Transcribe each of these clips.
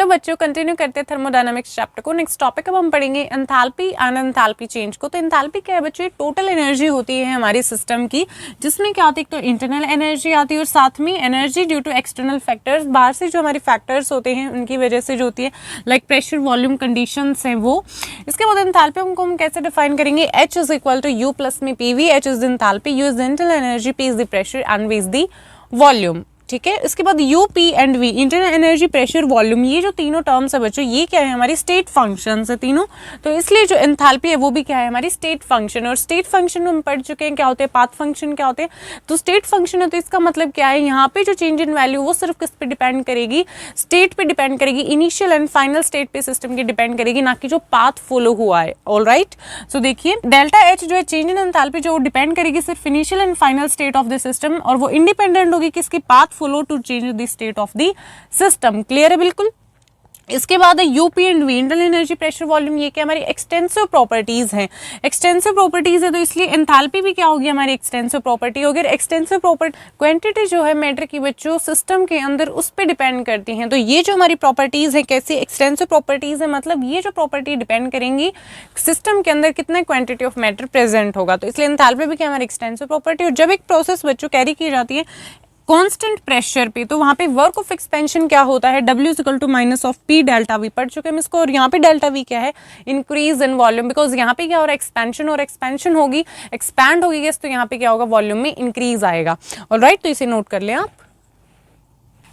चलो बच्चों कंटिन्यू करते हैं थर्मोडायनामिक्स चैप्टर को। नेक्स्ट टॉपिक अब हम पढ़ेंगे एंथैल्पी एंड एंथैल्पी चेंज को। तो एंथैल्पी क्या है बच्चों, टोटल एनर्जी होती है हमारे सिस्टम की, जिसमें क्या होती है, तो इंटरनल एनर्जी आती है और साथ में energy due to external factors, बाहर से जो हमारे फैक्टर्स होते हैं उनकी वजह से जो होती है, लाइक प्रेशर, वॉल्यूम, कंडीशंस हैं वो। इसके बाद एंथैल्पी को हम कैसे डिफाइन करेंगे, H is equal to U plus में PV, H is enthalpy, U is internal energy, P is the pressure and V is the volume. ठीक है, इसके बाद U, P and V, internal energy, pressure, volume, ये जो तीनों terms है बच्चों, ये क्या है, हमारी स्टेट फंक्शंस है तीनों। तो इसलिए जो एंथैल्पी है वो भी क्या है, हमारी स्टेट फंक्शन। और स्टेट फंक्शन हम पढ़ चुके हैं क्या होते हैं, पाथ फंक्शन क्या होते हैं। तो स्टेट फंक्शन है तो इसका मतलब क्या है, यहाँ पे जो चेंज इन वैल्यू वो सिर्फ किस पे डिपेंड करेगी, स्टेट पे डिपेंड करेगी, इनिशियल एंड फाइनल स्टेट पे सिस्टम की डिपेंड करेगी, ना कि जो पाथ फॉलो हुआ है। ऑलराइट, सो देखिए डेल्टा H जो है चेंज इन एंथैल्पी जो डिपेंड करेगी सिर्फ initial and final state of the system, और वो इंडिपेंडेंट होगी किसकी, path follow to change the state of the system. Clear है बिल्कुल। इसके बाद है U P and V, internal energy, pressure, volume, ये क्या हमारी एक्सटेंसिव प्रॉपर्टीज हैं। एक्सटेंसिव प्रॉपर्टीज है तो इसलिए एंथैल्पी भी क्या होगी, हमारी एक्सटेंसिव प्रॉपर्टी होगी। एक्सटेंसिव प्रॉपर्टी क्वांटिटी जो है मैटर की बच्चों सिस्टम के अंदर उस पर डिपेंड करती हैं। तो ये जो हमारी प्रॉपर्टीज है कैसी एक्सटेंसिव प्रॉपर्टीज है, मतलब ये जो प्रॉपर्टी डिपेंड करेंगी सिस्टम के अंदर कितना क्वांटिटी ऑफ मैटर प्रेजेंट होगा। तो इसलिए एंथैल्पी भी क्या हमारी एक्सटेंसिव प्रॉपर्टी। और जब एक प्रोसेस बच्चों कैरी की जाती है कांस्टेंट प्रेशर पे, तो वहां पे वर्क ऑफ एक्सपेंशन क्या होता है, W is equal to minus of P delta V, पढ़ चुके हैं इसको। और यहाँ पे डेल्टा V क्या है, इंक्रीज इन वॉल्यूम, बिकॉज यहाँ पे क्या हो रहा है, एक्सपेंशन, और एक्सपेंशन होगी, एक्सपैंड होगी गैस, तो यहाँ पे क्या होगा, वॉल्यूम में इंक्रीज आएगा। ऑलराइट, तो इसे नोट कर लें आप।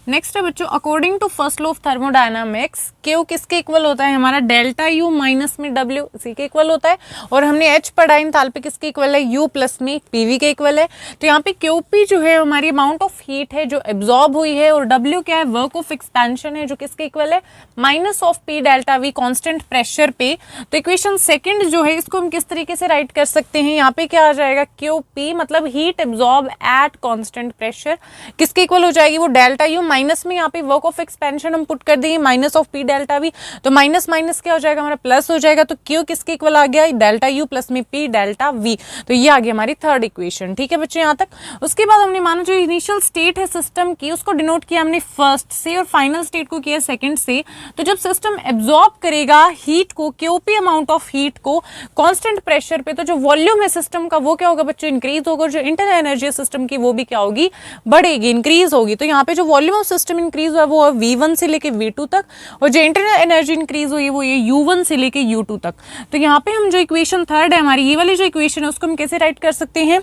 नेक्स्ट है बच्चों, according to first law of thermodynamics, Q किसके इक्वल होता है, हमारा डेल्टा U माइनस में W, इसी के इक्वल होता है। और हमने H पढ़ा, एंथैल्पी किसके इक्वल है, U प्लस में PV के इक्वल है। तो यहाँ पे QP जो है हमारी अमाउंट ऑफ हीट है जो एब्जॉर्ब हुई है, और W क्या है, वर्क ऑफ एक्सपेंशन है जो किसके इक्वल है, minus of P delta V constant pressure पे। तो इक्वेशन सेकंड जो है इसको हम किस तरीके से राइट कर सकते हैं, यहाँ पे क्या आ जाएगा, QP मतलब heat absorb at constant pressure, किसके इक्वल हो जाएगी, वो डेल्टा U माइनस में यहाँ पे वर्क ऑफ एक्सपेंशन हम पुट कर देंगे minus of P delta V, तो माइनस माइनस क्या हो जाएगा, हमारा प्लस हो जाएगा। तो Q किसके इक्वल आ गया, डेल्टा U प्लस में P डेल्टा V। तो ये आ गई हमारी थर्ड इक्वेशन। ठीक है बच्चों यहाँ तक। उसके बाद हमने माना जो इनिशियल स्टेट है सिस्टम की उसको डिनोट किया हमने फर्स्ट से, और फाइनल स्टेट को किया सेकंड से। तो जब सिस्टम एब्जॉर्ब करेगा हीट को, QP अमाउंट ऑफ हीट को कांस्टेंट प्रेशर पे, तो जो वॉल्यूम है सिस्टम का वो क्या होगा बच्चों, इंक्रीज होगा, और जो इंटरनल एनर्जी सिस्टम की वो भी क्या होगी, बढ़ेगी, इंक्रीज होगी। तो यहाँ पे जो वॉल्यूम ऑफ सिस्टम इंक्रीज हुआ वो V1 से लेके V2 तक, और जो इंटरनल एनर्जी इंक्रीज हुई है वो ये U1 से लेके U2 तक। तो यहाँ पे हम जो इक्वेशन थर्ड है हमारी, ये वाली जो इक्वेशन है उसको हम कैसे राइट कर सकते हैं,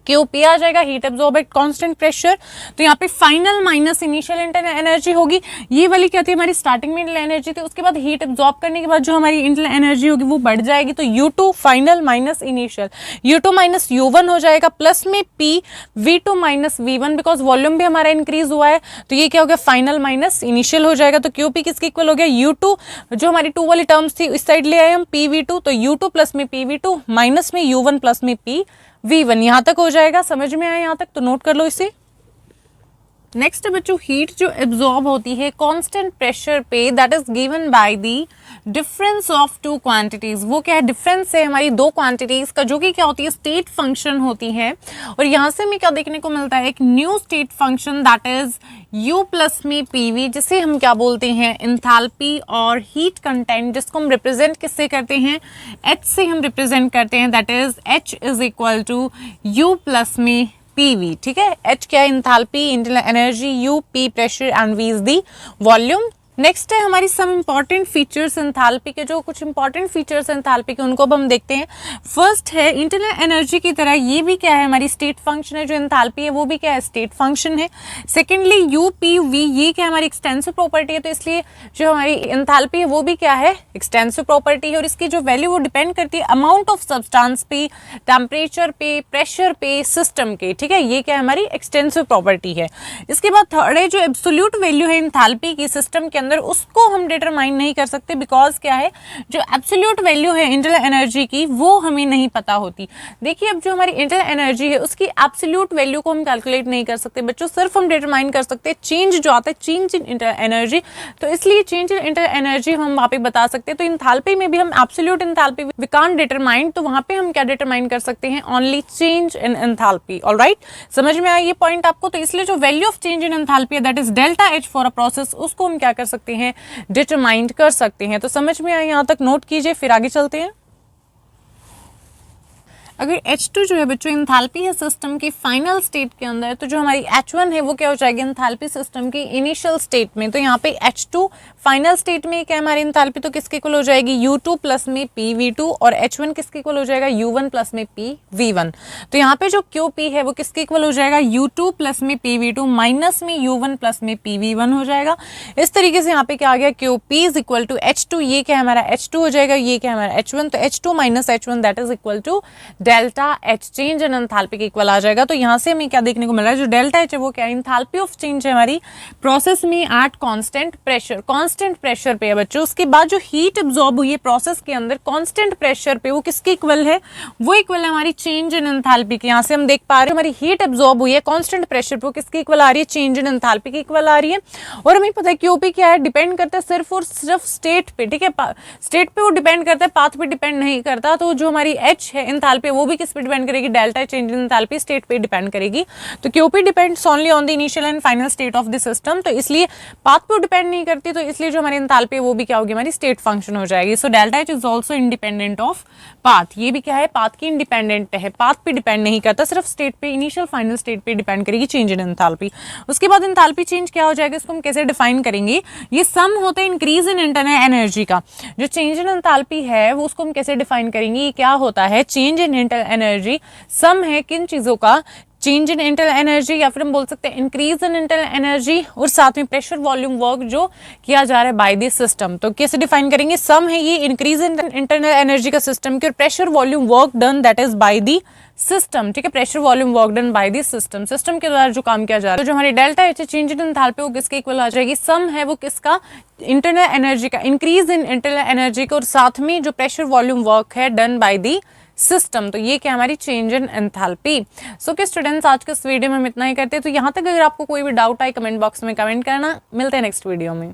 QP आ जाएगा, heat absorb at constant pressure. तो यहाँ पे final minus initial internal energy होगी, ये वाली क्या थी हमारी स्टार्टिंग में इंटरनल एनर्जी थी। उसके बाद हीट एब्जॉर्ब करने के बाद जो हमारी इंटरनल एनर्जी होगी वो बढ़ जाएगी, तो U2 final minus initial, U2 minus U1 हो जाएगा, प्लस में P V2 minus V1, because volume भी हमारा इंक्रीज हुआ है। तो ये क्या हो गया, फाइनल माइनस इनिशियल हो जाएगा। तो QP किसके इक्वल हो गया, U2 जो हमारी 2 वाली टर्म्स थी इस साइड ले आए हम, PV2, तो U2 प्लस में PV2 माइनस में U1 प्लस में PV1। यहां तक हो जाएगा, समझ में आया यहां तक, तो नोट कर लो इसे। नेक्स्ट बच्चों, हीट जो एब्जॉर्ब होती है कांस्टेंट प्रेशर पे, that is given by the difference of two quantities. वो क्या है, डिफरेंस है हमारी दो क्वांटिटीज का, जो कि क्या होती है, स्टेट फंक्शन होती है। और यहां से हमें क्या देखने को मिलता है, एक new state function that is U plus में PV, जिसे हम क्या बोलते हैं, एंथैल्पी और हीट कंटेंट, जिसको हम रिप्रेजेंट किससे करते हैं, H से हम रिप्रेजेंट करते हैं, that is H is equal to U plus में PV। ठीक है, H क्या है, enthalpy, internal energy, U P pressure and V is the volume. Next है हमारी सम इंपॉर्टेंट फीचर्स एंथैल्पी के, जो कुछ इंपॉर्टेंट फीचर्स एंथैल्पी के उनको अब हम देखते हैं। फर्स्ट है इंटरनल एनर्जी की तरह ये भी क्या है, हमारी स्टेट फंक्शन है, जो एंथैल्पी है वो भी क्या है, स्टेट फंक्शन है। सेकेंडली UPV, ये क्या है, हमारी एक्सटेंसिव प्रॉपर्टी है, तो इसलिए जो हमारी एंथैल्पी है वो भी क्या है, एक्सटेंसिव प्रॉपर्टी है। और इसकी जो वैल्यू वो डिपेंड करती है अमाउंट ऑफ सब्सटेंस पे, टेम्परेचर पे, प्रेशर पे, सिस्टम के। ठीक है, ये क्या है, हमारी एक्सटेंसिव प्रॉपर्टी है। इसके बाद थर्ड है जो एब्सोल्यूट वैल्यू है एंथैल्पी की सिस्टम के अंदर, उसको हम डिटरमाइन नहीं कर सकते, बिकॉज क्या है, जो एब्सोल्यूट वैल्यू है इंटरनल एनर्जी की वो हमें नहीं पता होती। देखिए अब जो हमारी इंटरनल एनर्जी है उसकी एब्सोल्यूट वैल्यू को हम कैलकुलेट नहीं कर सकते बच्चों, सिर्फ हम डिटरमाइन कर सकते हैं चेंज जो आता है, चेंज इन इंटरनल एनर्जी। तो इसलिए चेंज इन इंटरनल एनर्जी हम वहां पे बता सकते हैं। तो एंथैल्पी में भी हम absolute enthalpy we can't determine, तो वहां पे हम क्या डिटरमाइन कर सकते हैं, only change in enthalpy. Alright, समझ में आया ये पॉइंट आपको। तो इसलिए जो value of change in enthalpy है that is delta H for a process, उसको हम क्या कर सकते हैं, डिटरमाइन कर सकते हैं। तो समझ में आए, यहाँ तक नोट कीजिए, फिर आगे चलते हैं। अगर H2 जो है बच्चों इंथैल्पी है सिस्टम की फाइनल स्टेट के अंदर, तो जो हमारी H1 है वो क्या हो जाएगी इंथैल्पी सिस्टम की इनिशियल स्टेट में। तो यहाँ पे H2 फाइनल स्टेट में क्या है हमारी इंथैल्पी, तो किसके इक्वल हो जाएगी U2 प्लस में PV2, और H1 किसके इक्वल हो जाएगा U1 प्लस में PV1। तो यहाँ पे जो QP है वो किसके इक्वल हो जाएगा U2 प्लस में PV2 माइनस में U1 प्लस में PV1 हो जाएगा। इस तरीके से यहाँ पे क्या आ गया QP is equal to H2, ये क्या है हमारा H2 हो जाएगा, ये क्या है हमारा H1, तो H2 minus H1 that is equal to delta H, change in enthalpy के इक्वल आ जाएगा। तो यहाँ से हमें क्या देखने को मिल रहा है, जो डेल्टा H है वो क्या है एंथैल्पी ऑफ चेंज है हमारी प्रोसेस में at constant pressure, constant pressure पे है बच्चों। उसके बाद जो हीट एब्जॉर्ब हुई है प्रोसेस के अंदर कांस्टेंट प्रेशर पे, वो किसके इक्वल है, वो इक्वल है हमारी चेंज इन एंथैल्पी के। यहाँ से हम देख पा रहे हैं हमारी हीट एब्जॉर्ब हुई है कांस्टेंट प्रेशर पे, वो किसके इक्वल आ रही है, चेंज इन एंथैल्पी के इक्वल आ रही है। और हमें पता है क्यूपी क्या है, डिपेंड करता है सिर्फ और सिर्फ स्टेट पे, ठीक है, स्टेट पे वो डिपेंड करता है, पाथ पे डिपेंड नहीं करता। तो जो हमारी H है एंथैल्पी वो भी किस पे डिपेंड करेगी, delta change in enthalpy state पे डिपेंड करेगी। तो Q P depends only on the initial and final state of the system, तो इसलिए पाथ पे डिपेंड नहीं करती, तो इसलिए जो हमारी एंथैल्पी है वो भी क्या होगी हमारी स्टेट फंक्शन हो जाएगी। So delta H is also independent of path, ये भी क्या है पाथ की इंडिपेंडेंट है, पाथ पे डिपेंड नहीं करता, सिर्फ स्टेट पे इनिशियल फाइनल स्टेट पे डिपेंड करेगी चेंज इन एंथैल्पी। उसके बाद एंथैल्पी चेंज क्या हो जाएगा, इसको हम कैसे डिफाइन करेंगे, ये सम होता है इंक्रीज इन इंटरनल एनर्जी का। जो चेंज इन एंथैल्पी है वो उसको हम कैसे डिफाइन करेंगे, ये क्या होता है चेंज इन इंटरनल एनर्जी, सम है किन चीजों का, चेंज इन इंटरनल एनर्जी, या फिर हम बोल सकते हैं इंक्रीज इन इंटरनल एनर्जी, और साथ में प्रेशर वॉल्यूम वर्क जो किया जा रहा है बाय द सिस्टम। तो कैसे डिफाइन करेंगे, सम है ये इंक्रीज इन इंटरनल एनर्जी का सिस्टम की, और pressure volume work done that is by the system, ठीक है, pressure volume work done by the system, system के द्वारा जो काम किया जा रहा है। तो जो हमारी delta H change in enthalpy वो किसके इक्वल आ जाएगी, सम है वो किसका, इंटरनल एनर्जी का, इंक्रीज इन इंटरनल एनर्जी का, और साथ में जो प्रेशर वॉल्यूम वर्क है डन बाय द सिस्टम। तो ये क्या हमारी चेंज इन एंथैल्पी। सो कि स्टूडेंट्स आज के इस वीडियो में हम इतना ही करते हैं। तो यहाँ तक अगर आपको कोई भी डाउट आए कमेंट बॉक्स में कमेंट करना। मिलते हैं नेक्स्ट वीडियो में।